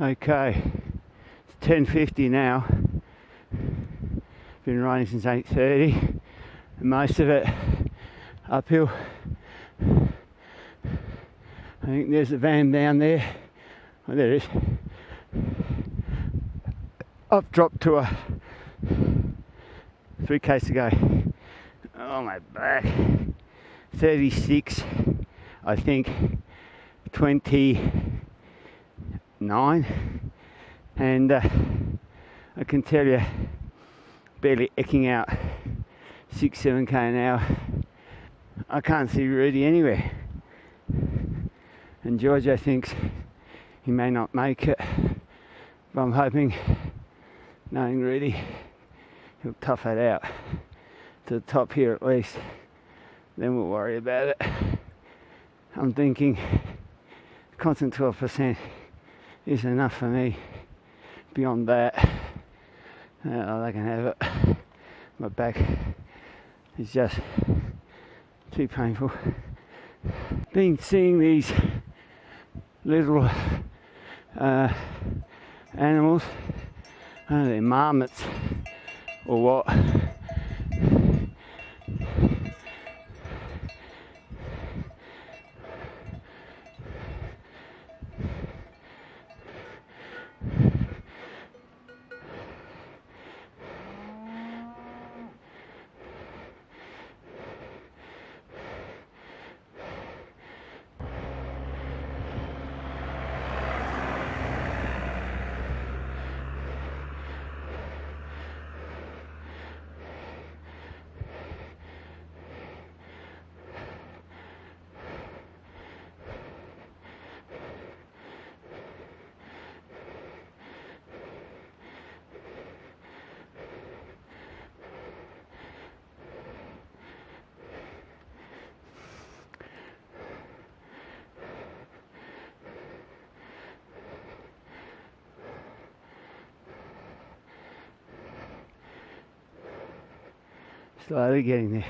Okay, it's 10:50 now. Been riding since 8:30, and most of it uphill. I think there's a van down there. Oh, there it is. I've dropped to a 3k's to go. Oh, my back. 36, I think. 29, and I can tell you, barely eking out 6-7k an hour. I can't see Rudy anywhere, and Giorgio thinks he may not make it, but I'm hoping, knowing Rudy, he'll tough it out to the top here at least. Then we'll worry about it. I'm thinking constant 12% is enough for me. Beyond that, I can have it. My back is just too painful. Been seeing these little animals, I don't know, they're marmots or what. Slowly getting there.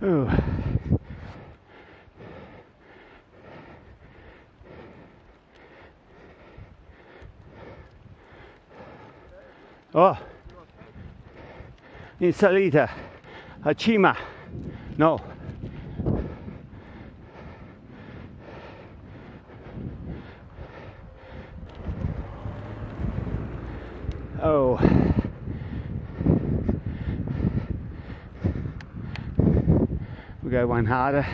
Ooh. Oh, in salita, a cima, no. Oh. We'll go one harder.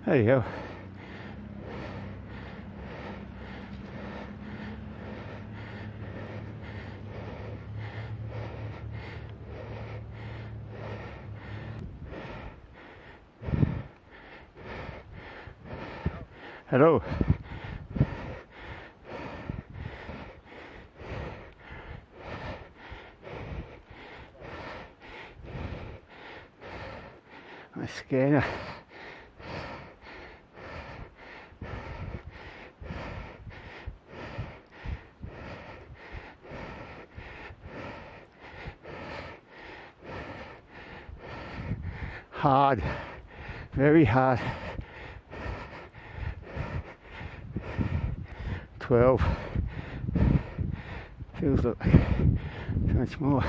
There you go. Hello. I'm scared. Hard, very hard. 12. Feels like so much more.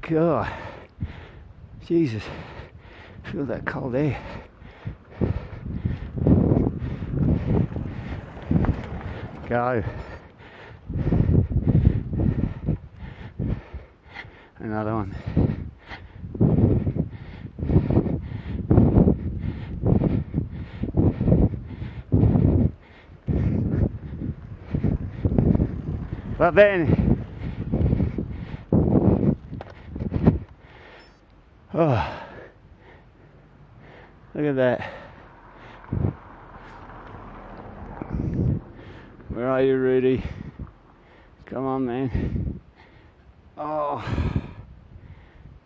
God, Jesus, feel that cold air. Go. Another one. Va bene. Oh, look at that. Where are you, Rudy? Come on, man. Oh,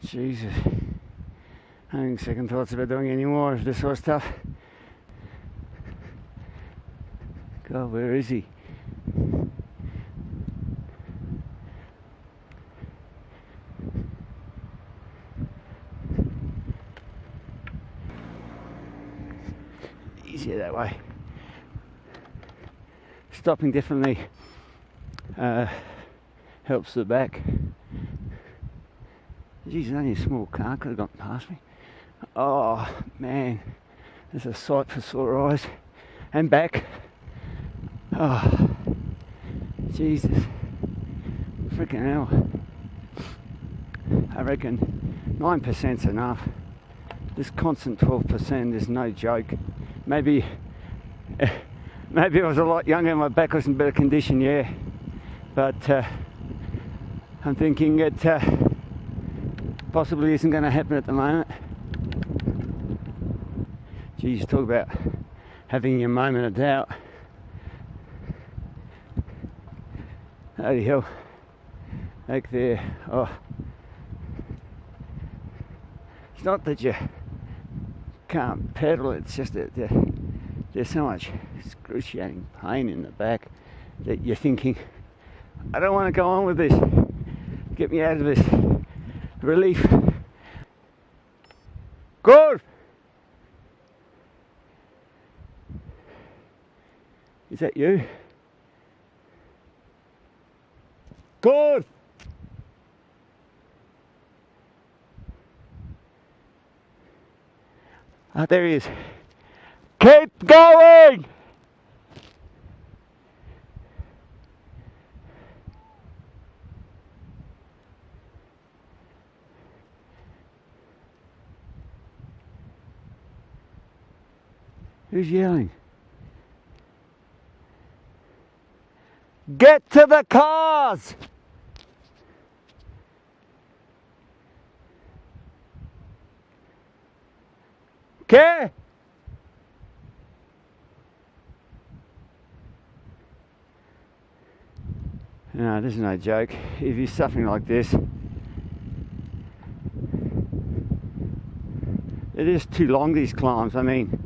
Jesus. I'm having second thoughts about doing any more of this sort of stuff. God, where is he? Easier that way. Stopping differently helps the back. Geez, it's only a small car, could have gone past me. Oh man, there's a sight for sore eyes and back. Oh, Jesus, freaking hell. I reckon 9%'s enough. This constant 12% is no joke. Maybe I was a lot younger and my back was in better condition, yeah. But I'm thinking it possibly isn't going to happen at the moment. Geez, talk about having your moment of doubt. Holy hell. Back there. Oh. It's not that you can't pedal, it's just that there's so much excruciating pain in the back that you're thinking, I don't want to go on with this. Get me out of this. Relief. Good. Is that you? Good. Ah, there he is. Keep going! Who's yelling? Get to the cars! Okay? No, this is no joke. If you're suffering like this, it is too long, these climbs. I mean,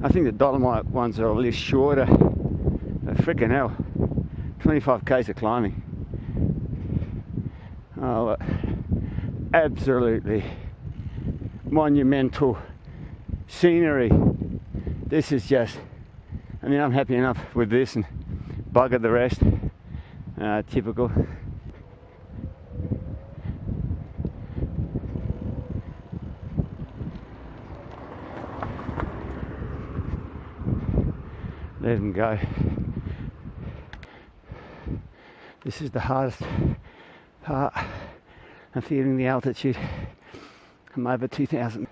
I think the Dolomite ones are a little shorter. But frickin' hell, 25 k's of climbing. Oh, absolutely monumental scenery. This is just, I mean, I'm happy enough with this and bugger the rest. Typical. Let them go. This is the hardest part. I'm feeling the altitude. I'm over 2,000.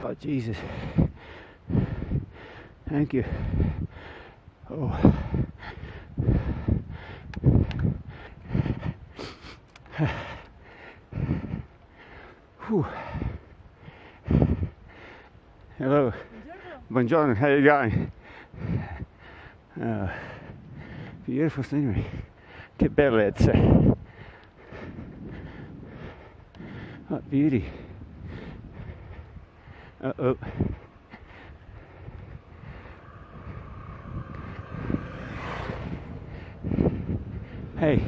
Oh, Jesus. Thank you. Oh. Whew. Hello. Buongiorno. How are you going? Beautiful scenery. Che bellezza. What beauty. Uh-oh. Hey.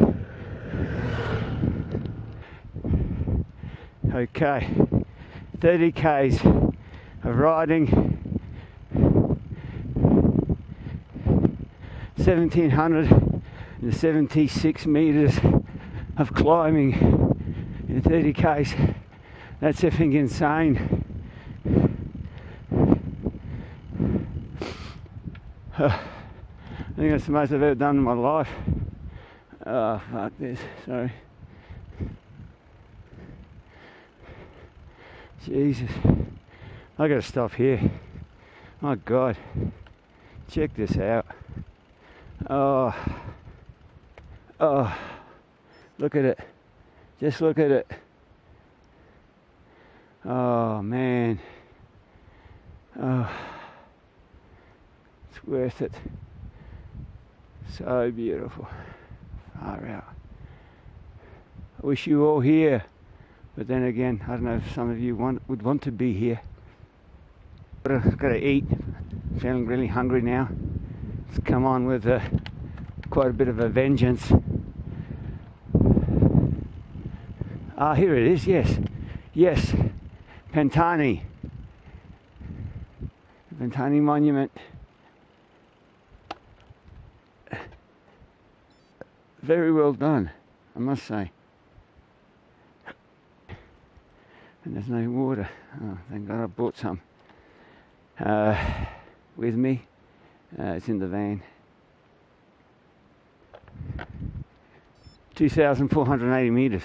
Okay. 30 k's of riding. 1,776 meters of climbing in 30 k's. That's effing insane. I think that's the most I've ever done in my life. Oh, fuck this, sorry. Jesus. I gotta stop here. My God. Check this out. Oh. Oh. Look at it. Just look at it. Oh, man. Oh. It's worth it. So beautiful. Far out. I wish you all here, but then again, I don't know if some of you would want to be here. I've got to eat. Feeling really hungry now. It's come on with quite a bit of a vengeance. Ah, here it is. Yes, yes. Pentani. Pentani Monument. Very well done, I must say. And there's no water. Oh, thank God I brought some with me. It's in the van. 2,480 meters.